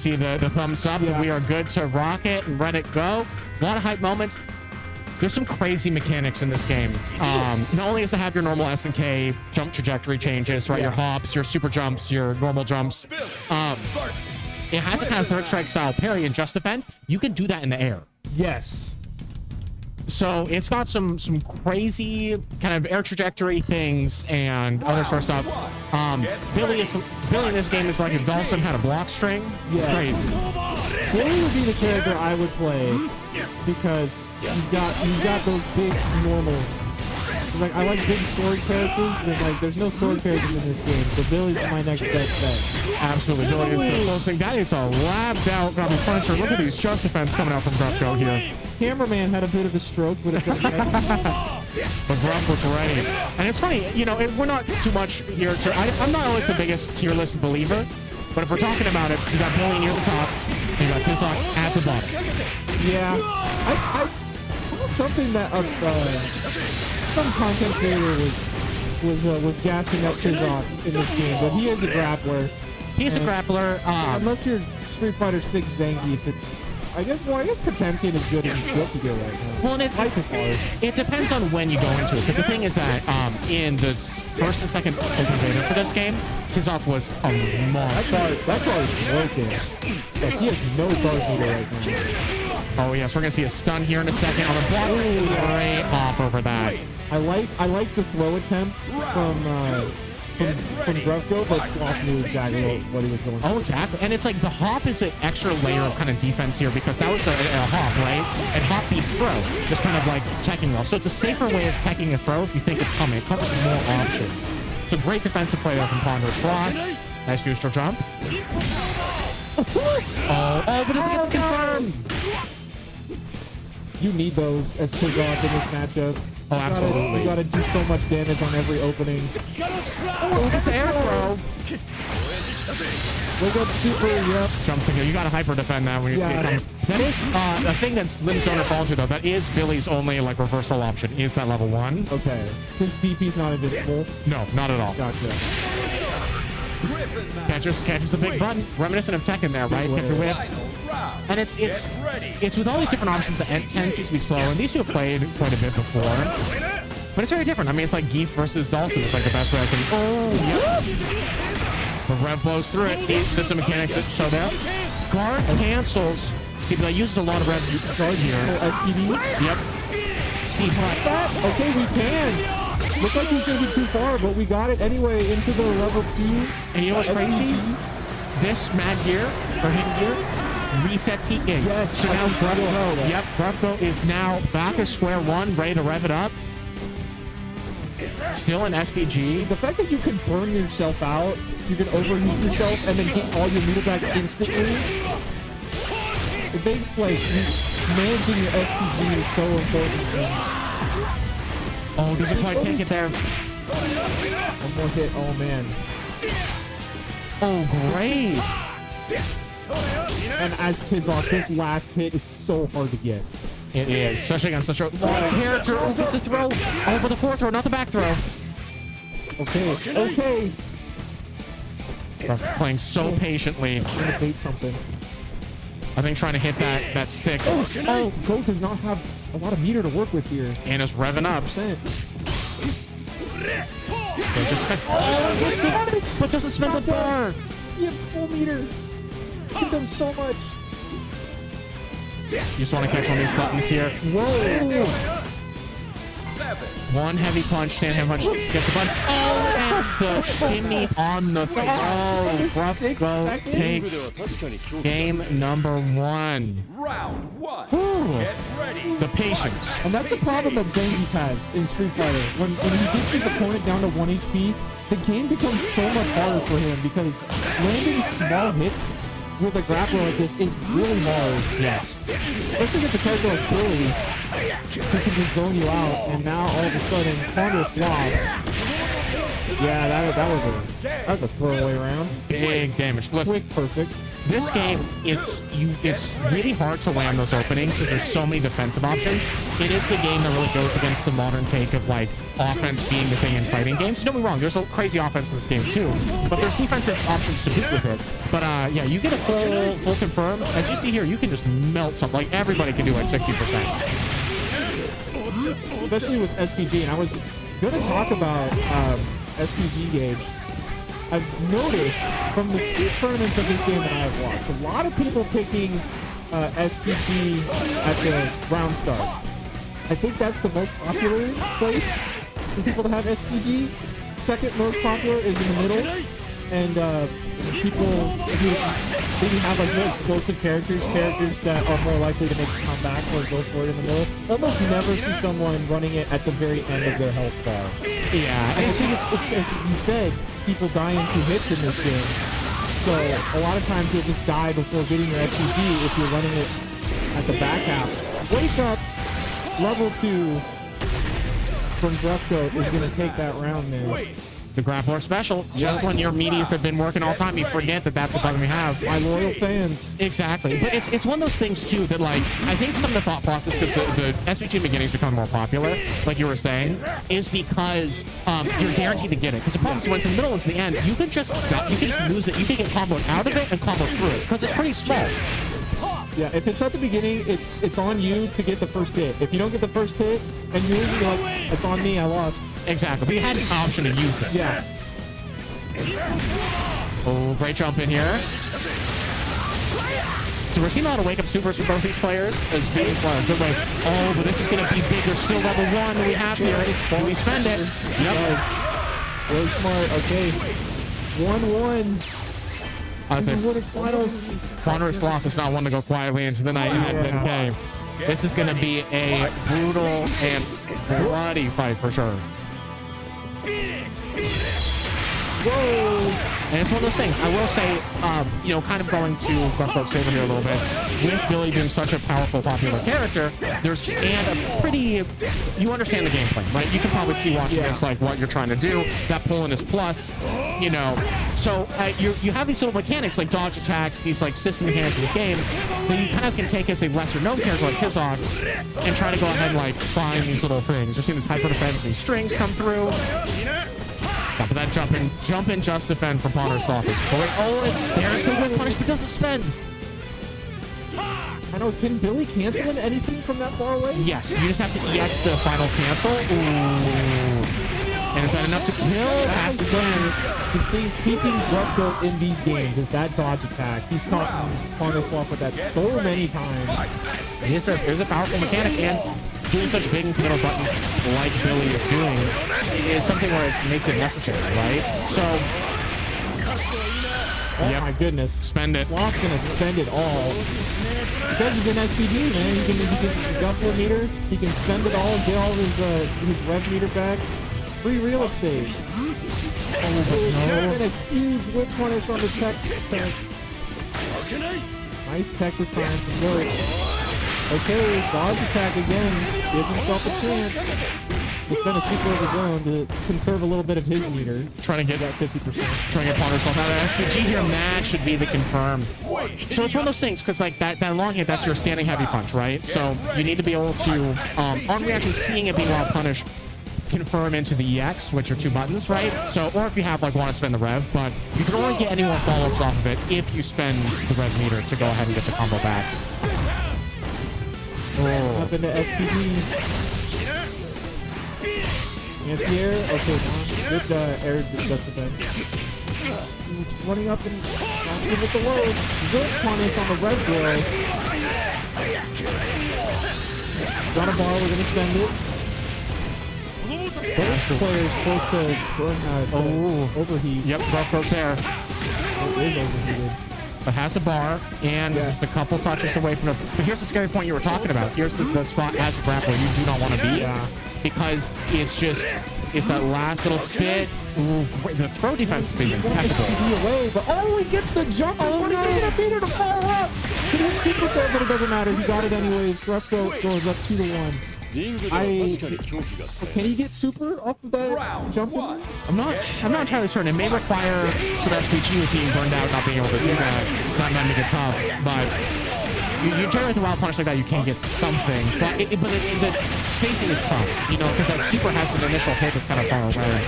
see the thumbs up. Yeah. We are good to rock it and let it go. A lot of hype moments. There's some crazy mechanics in this game. Not only does it have your normal S&K jump trajectory changes, right? Your hops, your super jumps, your normal jumps. It has a kind of third strike style parry and just defend. You can do that in the air. Yes. So it's got some crazy kind of air trajectory things and other sort of stuff. Billy in this game is like if Dawson had a block string. Yeah. Crazy. Billy would be the character I would play because he's got those big normals. Like I like big sword characters, but like there's no sword characters in this game, so Billy's my next best bet. Absolutely, Billy is the closest thing. That is a labbed out Grapple Punisher. Look at these just defense coming out from Gruffgo here. Cameraman had a bit of a stroke, but it's okay. But Gruff was ready. And it's funny, you know, we're not too much here to... I'm not always the biggest tier list believer, but if we're talking about it, you got Billy near the top, and you got Tizok at the bottom. Yeah. I saw something that some content creator was gassing up Tizok in this game, but he is a grappler. He's a grappler. Unless you're Street Fighter 6 Zangief, it's... I guess Potemkin is good and good to go right now. Well, and it depends on when you go into it, because the thing is that in the first and second open beta for this game, Tizok was a monster. That car is broken. Like, he has no guard meter right now. Oh yeah, so we're gonna see a stun here in a second on the block. Great hop over that. I like the throw attempt from Gruffgo, but Sloth knew exactly what he was going for. Oh, exactly. And it's like the hop is an extra layer of kind of defense here because that was a hop, right? And hop beats throw, just kind of like teching well. So it's a safer way of teching a throw if you think it's coming. It covers more options. So great defensive play there from Ponderous.Sloth. Nice neutral jump. Oh, but it's getting confirmed. You need those as Tizok in this matchup. Oh, absolutely. You gotta do so much damage on every opening. Oh, it's air throw. Wake up super, yep. Jumps in here. You gotta hyper defend that when you That is a thing that limits Zoner fall into though. That is Billy's only like reversal option. Is that level 1? Okay. His DP's not invincible. No, not at all. Gotcha. Catches the big button. Reminiscent of Tekken there, right? Catch your whip. And it's with all these different options that tends to be slow, and these two have played quite a bit before. But it's very different. I mean, it's like Geef versus Dawson. It's like the best way I can... Oh, yep. The Rev blows through it. See, system mechanics show there. Guard cancels. See, but I uses a lot of Rev guard here. SPD? Yep. See, that? Okay, we can. Looked like he's going to be too far, but we got it anyway into the level 2. And you know what's crazy? This mad gear, or hidden gear, resets heat gain. Yes. So now Gruffgo is now back at square one, ready to rev it up. Still in SPG. The fact that you can burn yourself out, you can overheat yourself, and then get all your meter back instantly. It makes, like, managing your SPG is so important. Oh, doesn't quite take it there. One more hit. Oh, man. Oh, great. And as Tizok, this last hit is so hard to get. It is, especially against such a long character. Oh, it's the throw. Oh, but the forward throw, not the back throw. Okay, okay. Playing so patiently. Trying to bait something. I think trying to hit that stick. Oh, Goat does not have a lot of meter to work with here. And it's revving up. Okay, just defend. Oh, but doesn't spend the bar. You have full meter. You've done so much. You just want to catch on these buttons here. Whoa. One heavy punch, stand heavy punch, gets the button. Oh, and the shimmy on the throw. Gruffgo takes game number 1. Round 1. Get ready. The patience. And that's a problem that Zangief has in Street Fighter. When he gets his opponent down to 1 HP, the game becomes so much harder for him because landing small hits with a grappler like this is really hard. Yes. Especially against a character like Billy, who can just zone you out, and now all of a sudden, Ponderous.Sloth. Yeah, that was a throwaway round. Big damage. Listen, Quick, perfect. This game, it's really hard to land those openings because there's so many defensive options. It is the game that really goes against the modern take of like offense being the thing in fighting games. Don't be wrong, there's a crazy offense in this game too, but there's defensive options to boot with it. But yeah, you get a full confirm. As you see here, you can just melt something. Like everybody can do like 60%. Especially with SPG, and I was going to talk about SPG gauge. I've noticed from the few tournaments of this game that I've watched, a lot of people picking SPG at the round start. I think that's the most popular place for people to have SPG. Second most popular is in the middle, and people who maybe have like more explosive characters that are more likely to make a comeback or go for it in the middle. Almost never see someone running it at the very end of their health bar. Yeah, and it's as you said, people die in 2 hits in this game. So a lot of times you'll just die before getting your SPG if you're running it at the back half. Wake Up, level 2 from Drefco is going to take that round, man. The grappler special, just when your meteors have been working all time, you forget that that's a button we have. My loyal fans. Exactly. But it's one of those things, too, that, like, I think some of the thought process, because the SPG beginnings become more popular, like you were saying, is because you're guaranteed to get it. Because the problem is when it's in the middle and it's in the end, you can just lose it. You can get comboed out of it and combo through it, because it's pretty small. Yeah, if it's at the beginning, it's on you to get the first hit. If you don't get the first hit, and you're like, it's on me, I lost. Exactly. But you had an option to use it. Yeah. Oh, great jump in here. So we're seeing a lot of wake up supers for both these players as being good way. Oh, but this is going to be big. There's still level 1 that we have here. Can we spend it? Yep. Nice. Really smart. Okay. 1-1. I said, Ponderous.Sloth is not one to go quietly into the night. Okay. This is going to be a brutal and bloody fight for sure. Whoa! And it's one of those things. I will say, you know, kind of going to Gruffboat's favor here a little bit. With Billy being such a powerful, popular character, there's a pretty... You understand the gameplay, right? You can probably see watching this, like, what you're trying to do. That pulling is plus, you know. So you have these little mechanics, like dodge attacks, these, like, system mechanics in this game, that you kind of can take as a lesser-known character like Kizok and try to go ahead and, like, find these little things. You're seeing this hyper defense, these strings come through. But that jump in just defend from Ponderous.Sloth is great. Oh, there's the whip punish, but doesn't spend. I know, can Billy cancel anything from that far away? Yes, you just have to EX the final cancel. Ooh. And is that enough to kill? Has to spend. The thing keeping Drefco in these games is that dodge attack. He's caught Ponderous.Sloth with that so many times. It is a powerful mechanic, and doing such big incremental buttons like Billy is doing is something where it makes it necessary, right? So, oh my goodness. Spend it. Sloth's gonna spend it all. Because he's an SPG, man. He can got 4 meter. He can spend it all and get all his rev meter back. Free real estate. Oh, no. And a huge whip punish on the tech. Nice tech this time from Billy. Okay, dodge attack again. Gives himself a chance to spend a super over zone to conserve a little bit of his meter. Trying to get that 50%. Trying to get Ponderous.Sloth out of SPG here. That should be the confirm. So it's one of those things, because like that long hit, that's your standing heavy punch, right? So you need to be able to, on reaction, seeing it being wild punish, confirm into the EX, which are 2 buttons, right? So, or if you have, like, want to spend the rev, but you can only get any more follow-ups off of it if you spend the rev meter to go ahead and get the combo back. Oh. Up into SPG. Anti-air. Okay, good air just defense. It's running up and asking with the load. Good punish on the red blow. Got a bar, we're going to spend it. Both players close to burn overheat. Yep, rough rope there. It is overheated. But has a bar, and just a couple touches away from it. But here's the scary point you were talking about. Here's the spot as a grappler you do not want to be. Yeah. Because it's that last little bit. Ooh, the throw defense is impeccable. Away, but he gets the jump. Oh, he doesn't beat her to follow up. He didn't super throw, but it doesn't matter. He got it anyways. Drefco goes up 2-1. Can he get super off of that jump system? I'm not entirely certain. It may require some SPG with being burned out, not being able to do that. That might make it tough, but you generate the wild punch like that, you can get something. But the spacing is tough, you know, because that super has an initial hit that's kind of far away.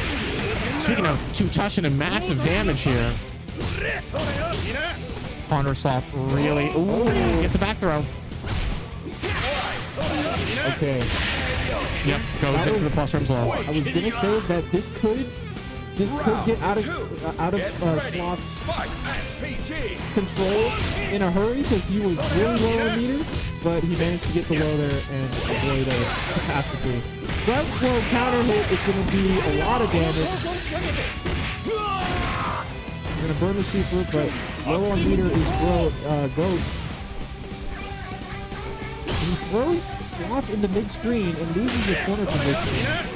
Speaking of two touching and massive damage here, Ponderous.Sloth really gets a back throw. Okay. Yep, go into the plus room as well. I was gonna say that this could get out of Sloth's control in a hurry because he was really low on meter, but he managed to get below there and avoid a catastrophe. That slow counter hit is gonna be a lot of damage. We're gonna burn the super, but low on meter is Ghost. He throws Sloth into mid-screen and loses the corner position.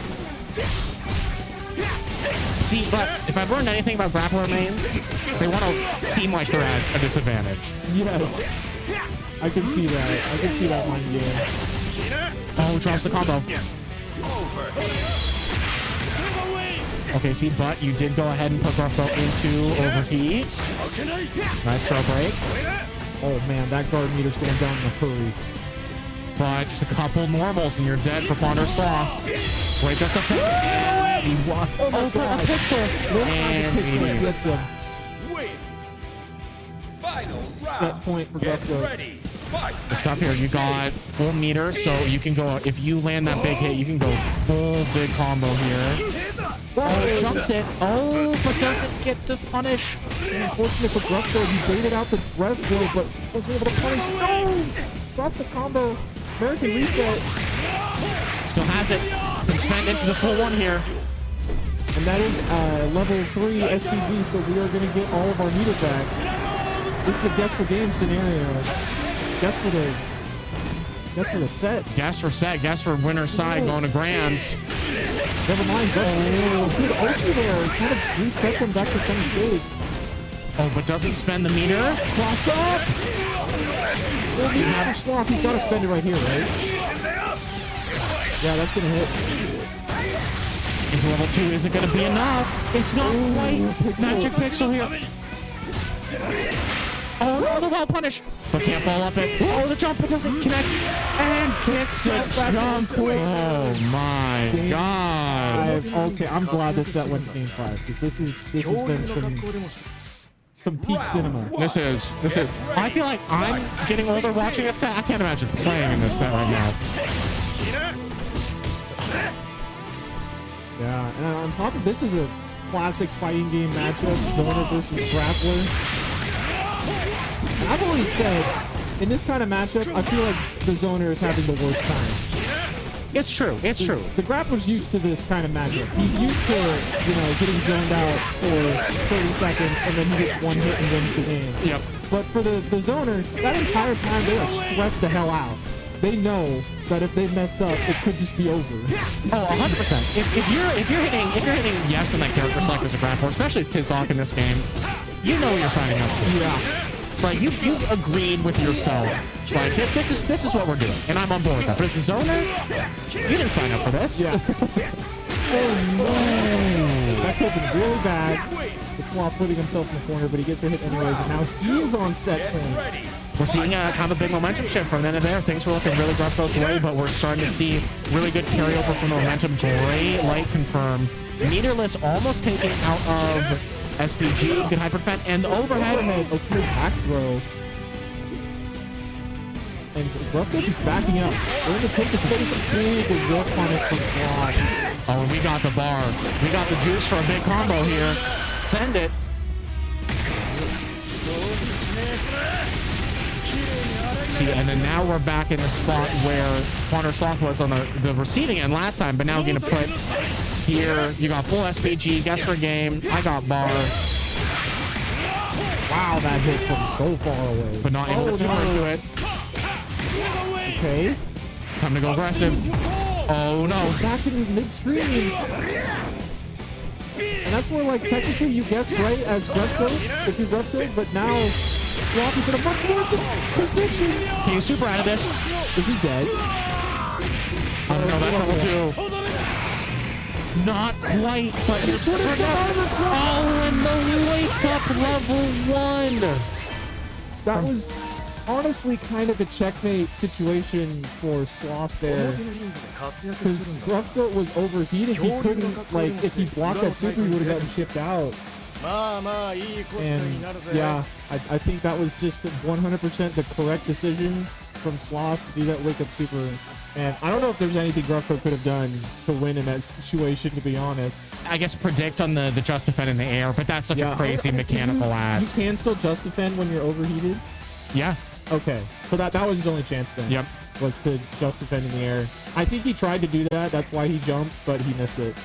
See, but if I've learned anything about grappler mains, they want to seem like they're at a disadvantage. Yes. I can see that. I can see that mind game. Oh, drops the combo. Okay, see, but you did go ahead and put Gruffbo into overheat. Nice throw break. Oh, man, that guard meter's going down in a hurry. But just a couple normals and you're dead for Ponderous.Sloth. Wait, just a pixel. Oh, my a God. pixel. And Pixel gets him. Final Set round. point for Get Gruffbo. ready. Fight. the stuff here, you got full meter, so you can go, if you land that big hit, you can go full big combo here. Oh, jumps it. Oh, but doesn't get the punish. Unfortunate for Gruffbo, he baited out the breath throw, but wasn't able to punish. No! Drop the combo. American reset. Still has it. Can spend into the full one here. And that is level 3 SPG, so we are going to get all of our meter back. This is a guess for game scenario. Guess for the set. Guess for set. Guess for winner's side going to grands. Never mind. Good ulti there. Kind of reset them back to some stage. Oh, but doesn't spend the meter. Cross up! Full meter for Sloth. He's got to spend it right here, right? Yeah, that's going to hit. Into level 2. Is it going to be enough? It's not quite. Pixel. Magic pixel here. Oh, no, the wild punish. But can't fall up it. Oh, the jump, it doesn't connect. And gets the jump. Oh, my God. Okay, I'm glad this set went game 5, because this has been some peak cinema. This is. I feel like I'm getting older watching this set. I can't imagine playing in this set right now. Yeah, and on top of this is a classic fighting game matchup, Zoner versus Grappler. And I've always said, in this kind of matchup, I feel like the Zoner is having the worst time. It's true. It's true. The Grappler's used to this kind of matchup. He's used to, getting zoned out for 30 seconds, and then he gets one hit and wins the game. Yep. But for the Zoner, that entire time, they are stressed the hell out. They know that if they mess up, it could just be over. Oh, 100%. If you're hitting yes on that character select as a grappler, especially as Tizok in this game, you know what you're signing up for. Yeah. Like you've agreed with yourself. Like this is what we're doing, and I'm on board with that. But as a zoner, you didn't sign up for this. Yeah. Oh no! That could have been really bad. It's Sloth putting himself in the corner, but he gets the hit anyways, and now he is on set point. We're seeing kind of a big momentum shift from then to there. Things were looking really rough both way, but we're starting to see really good carryover from the momentum. Great light confirm. Meterless almost taken out of SPG. Good hyper defense and overhead. Okay, back throw. And Gruffbo just backing up. We're going to take this face and big whip on it from Sloth. Oh, and we got the bar. We got the juice for a big combo here. Send it. See, and then now we're back in the spot where Ponderous.Sloth was on the receiving end last time, but now we're going to put here. You got full SPG, guess for game. I got bar. Wow, that hit from so far away. But not able to super into it. Okay. Time to go aggressive. Oh, no. Back in mid-screen. And that's where, like, technically you guess right as Gruffbo, if you're Gruffbo, but now Sloth is in a much worse position. Can you super out of this? Is he dead? I don't know, that's level 2. Not quite, but it's oh, and the wake up level 1. That was honestly kind of a checkmate situation for Sloth there. Because Rough Throat was overheated. He couldn't, like, if he blocked that super, he would have gotten shipped out. And yeah, I think that was just 100% the correct decision from Sloth to do that wake up super. And I don't know if there's anything Rough Throat could have done to win in that situation, to be honest. I guess predict on the just defend in the air, but that's such a crazy mechanical ass. You can still just defend when you're overheated? Yeah. Okay. So that was his only chance then. Yep. Was to just defend in the air. I think he tried to do that. That's why he jumped, but he missed it.